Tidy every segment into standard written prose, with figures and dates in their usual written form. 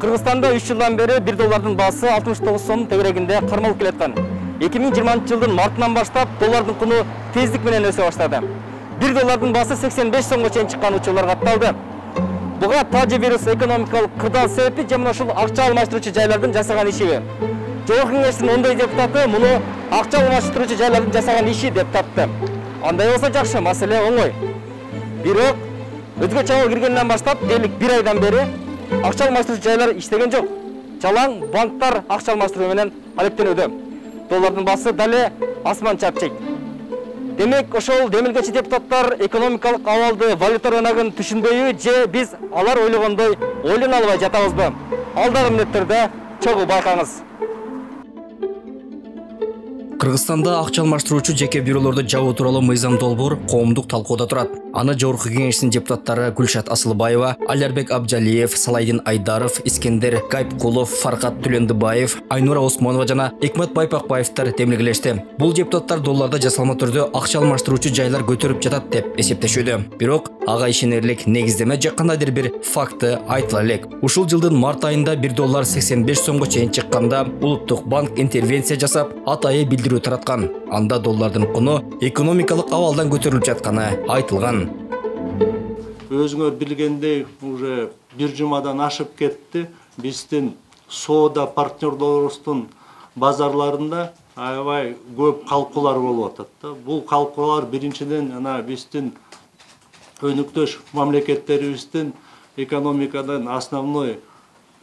Kırgızstanda 3 yıldan beri 1 dolardın bası 69 сом тегерегинде кармалып келаткан. 2020 жылдын мартынан баштап доллардын куну тездик менен өсө баштады. 1 доллардын басы 85 сомго чейин чыккан учурлар катталды. Буга тажы вирус экономикалык кырдаал себепи же мына ушул акча алмаштыруучу жайлардын жасаган ишиби. Жогорку Кеңештин ондой депутаты муну акча алмаштыруучу жайлардын жасаган иши деп тапты. Андай болсо жакшы, маселе оңой. Бирок өзгө чабал киргенден баштап дээрлик 1 айдан бери акча алмаштыруучу жайлар иштеген жок. Жалаң банктар акча алмаштыруу менен алектенүүдө. Доллардын басы дале асман чапчек. Демек, ошол демилгечи депутаттар экономикалык абалды, валюта рыногун түшүнбөйбү же биз алар ойлогондой ойлоно албай жатабызбы? Алдагы мүнөттөрдө чогуу байкаңыз. Кыргызстанда акча алмаштыруучу жеке бюролорду жабуу тууралуу мыйзам долбоор коомдук талкууда турат. Аны Жогорку Кеңештин депутаттары Гүлшат Асылбаева, Алярбек Абжалиев, Салайдин Айдаров, Искендер Кайпкулов, Фаркат Түлөндүбаев, Айнура Осмонова жана Экмет Байпакбаевдер демилгелешти. Бул депутаттар долларда жасалма түрдө акча алмаштыруучу жайлар көтөрүп жатат деп эсептешүүдө. Бирок ага ишенерлик негиздеме же кандайдыр бир факты айтыла элек. Ушул жылдын март айында 1 доллар 85 сомго чейин чыкканда Улуттук банк интервенция жасап, атайы билдирүү тараткан. Анда доллардын куну экономикалык абалдан көтөрүлүп жатканы айтылган. Өзүңөр билгендей, уже бир жумадан ашып кетти. Биздин соода партнерлорубуздун базарларында аябай көп калкуулар болуп атат. Бул калкуулар биринчиден биздин өнүктөш мамлекеттерибиздин экономикадан основной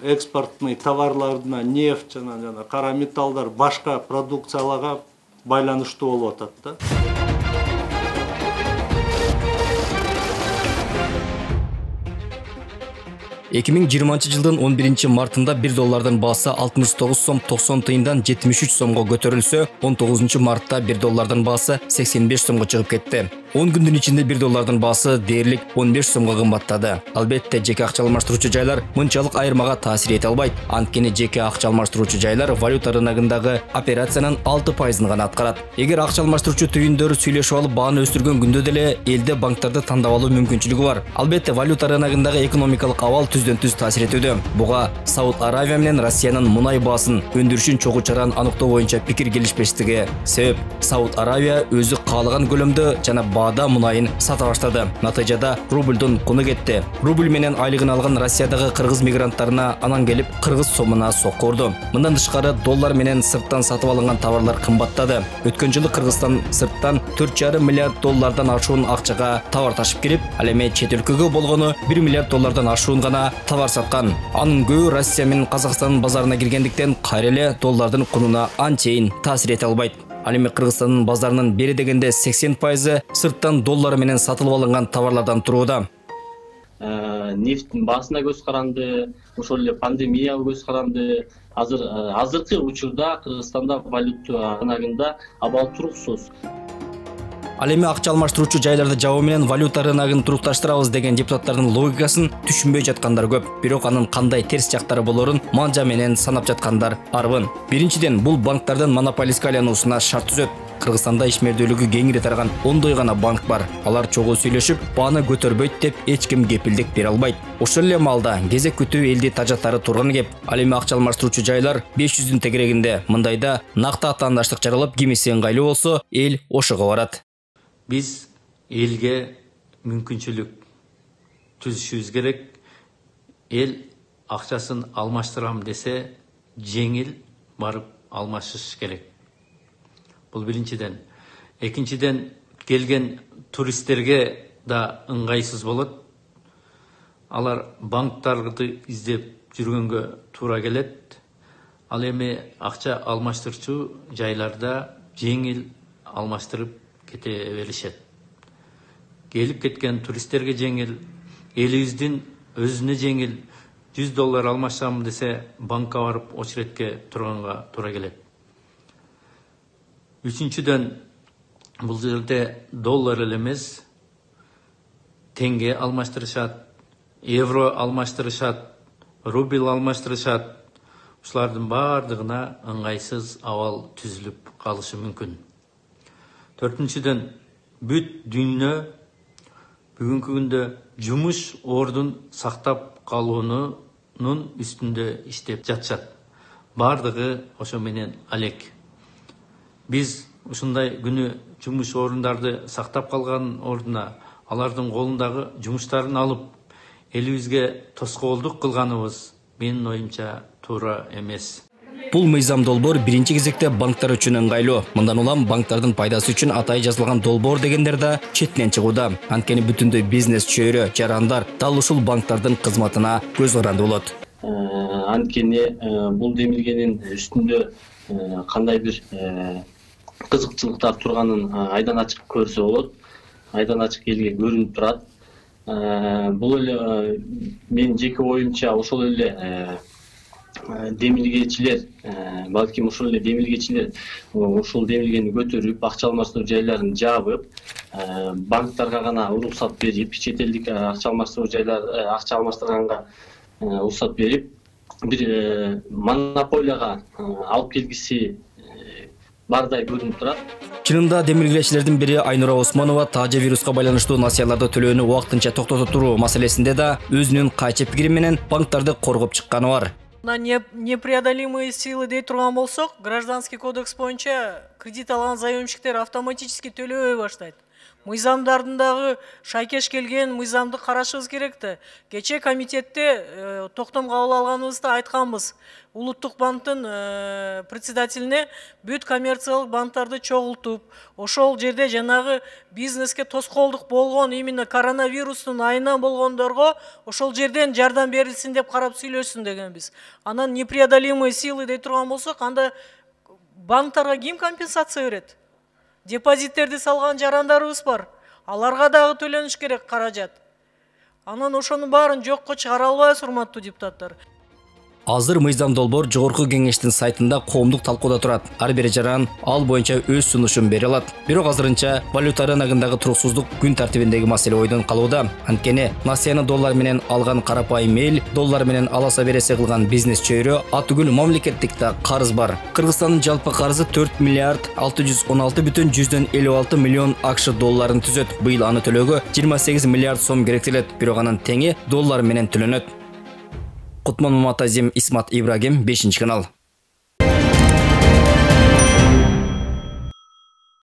экспортный товарларына нефть жана кара металлдар, башка продукцияларга байланыштуу болуп атат. 2020 жылдын 11 мартында 1 доллардын басы 69 сом 90 тыйындан 73 сомго көтөрүлсө, 19 мартта 1 доллардын басы 85 сомго чыгып кетти. 10 күндүн ичинде 1 доллардын басы дээрлик 15 сомго кымбаттады. Албетте, жеке акча алмаштыруучу жайлар мынчалык айырмага таасир эте албайт. Анткени жеке акча алмаштыруучу жайлар валюта рыногундагы операциянын 6% гана аткарат. Эгер акча алмаштыруучу түйүндөрү сүйлөшүп алып бааны өстүргөн күндө деле элде банктарды тандап алуу мүмкүнчүлүгү бар. Албетте, валюта рыногундагы экономикалык абал түздөн-түз таасир этүүдө. Буга Сауд Аравия менен Россиянын мунай баасын өндүрүшүн чогуу чаран аныктоо боюнча пикир келишпештиги себеп. Сауд Аравия өзү каалаган көлөмдө жана баада мунайын сата баштады. Натыйжада рублдун куну кетти. Рубль менен айлыгын алган Россиядагы кыргыз мигранттарына анан келип кыргыз сомуна сокко урду. Мындан тышкары доллар менен сырттан сатып алынган товарлар кымбаттады. Өткөн жылы Кыргызстан сырттан 4,5 миллиард доллардан ашуун акчага товар ташып кирип, ал эми чет өлкөгө болгону 1 миллиард доллардан ашуун гана товар саткан. Анын көбү Россия менен Казакстандын базарына киргендиктен кайра эле доллардын кунуна анчейин таасир эте албайт. Ал эми Кыргызстандын базарынын бери дегенде 80% сырттан доллар менен сатылып алынган товарлардан турууда. Нефттин баасына көз каранды, ошол эле пандемияга көз каранды. Азыркы учурда Кыргызстанда валюта рыногунда абал туруксуз. Ал эми акча алмаштыруучу жайларды жабуу менен валюта рыногун турукташтырабыз деген депутаттардын логикасын түшүнбөй жаткандар көп. Бирок анын кандай терс жактары болорун манжа менен санап жаткандар арбын. Биринчиден, бул банктардын монополистке айлануусуна шарт түзөт. Кыргызстанда ишмердүүлүгү кеңири тараган ондой гана банк бар. Алар чогуу сүйлөшүп, бааны көтөрбөйт деп эч ким кепилдик бере албайт. Ошол эле маалда кезек күтүү элди тажаттары турган кеп. Ал эми акча алмаштыруучу жайлар 500-дүн тегерегинде. Мындайда накты атаандаштык жаралып, кимиси ыңгайлуу болсо, эл ошого барат. Biz elge mümkünçülük түзүшүбүз керек. El акчасын алмаштырам десе, жеңил барып алмашыш керек. Бул биринчиден. Экинчиден, келген туристтерге да ыңгайсыз болот. Алар банктарды издеп жүргөнгө туура келет. Ал эми акча алмаштырчу жайларда жеңил алмаштырып кете беришет. Келип кеткен туристтерге жеңил, элибиздин өзүнө жеңил. 100 доллар алмашсам десе, банкка барып очередке турганга туура келет. Үчүнчүдөн, бул жерде доллар эле эмес, теңге алмаштырышат, евро алмаштырышат, рубль алмаштырышат. Ушулардын бардыгына ыңгайсыз абал түзүлүп калышы мүмкүн. Төртүнчүдөн, бүт дүйнө бүгүнкү күндө жумуш ордун сактап калууну üstünde иштеп жатышат. Бардыгы ошо менен алек. Биз ушундай күнү жумуш орундарды сактап калган ордуна алардын колундагы жумуштарын алып, элибизге тоскоолдук кылганыбыз менин оюмча туура эмес. Бул мыйзам долбоор биринчи кезекте банктар үчүн ыңгайлуу. Мындан улам банктардын пайдасы үчүн атай жазылган долбоор дегендер да четинен чыгууда. Анткени бүтүндөй бизнес чөйрө, жарандар дал ушул банктардын кызматына көз каранды болот. Анткени бул демилгенин үстүндө кандай бир кызыкчылыктар турганын айдан ачык көрсө болот. Айдан ачык элге көрүнүп турат. Бул эле менин жеке оюмча ошол эле демилгечилер, балким ошол эле демилгечилер ушул демилгени көтөрүп, акча алмаштыруу жайларын жаабып, банктарга гана уруксат берип, чет элдик акча алмаштыруу жайлар акча алмаштырганга уруксат берип, бир монополияга алып келгиси бардай көрүнүп турат. Чынында демилгелечилердин бири Айнура Осмонова тажы вируска байланыштуу насыяларды төлөөнү убактынча токтото туруу маселесинде да өзүнүн кайчы пикири менен банктарды коргоп чыкканы бар. На непреодолимые силы дей турган болсок, гражданский кодекс боюнча кредит алган заемщиктер автоматически төлөбөй баштайт. Мыйзамдардын дагы шайкеш келген мыйзамды карашыбыз керек да. Кече комитетте токтом кабыл алганыбызда айтканбыз. Улуттук банктын председателине бүт коммерциялык банктарды чогултуп, ошол жерде жанагы бизнеске тоскоолдук болгон, именно коронавирустун айынан болгондорго ошол жерден жардам берилсин деп карап сүйлөшсүн дегенбиз. Анан непреодолимые силы дей турган болсок, анда банктарга ким компенсация берет? Депозиттерди салган жарандарыбыз бар. Аларга дагы төлөнүш керек каражат. Анан ошонун баарын жокко чыгара албайбыз, урматтуу депутаттар. Азыр мыйзам долбоор жогорку кеңештин сайтында коомдук талкууда турат. Ар бир жаран ал боюнча өз сунушун бере алат. Бирок азырынча валюта рыногундагы туруксуздук күн тартибиндеги маселе ойдон калууда. Анткени насыяны доллар менен алган карапайым эл, доллар менен аласа бересе кылган бизнес чөйрө атүгүл мамлекеттикте карыз бар. Кыргызстандын жалпы карызы 4 миллиард 616,56 миллион АКШ долларын түзөт. Быйыл аны төлөөгө 28 миллиард сом керектелет. Бирок анын теңи доллар менен төлөнөт. Кутман Маматазим, Исмат Ибрагим, 5 канал.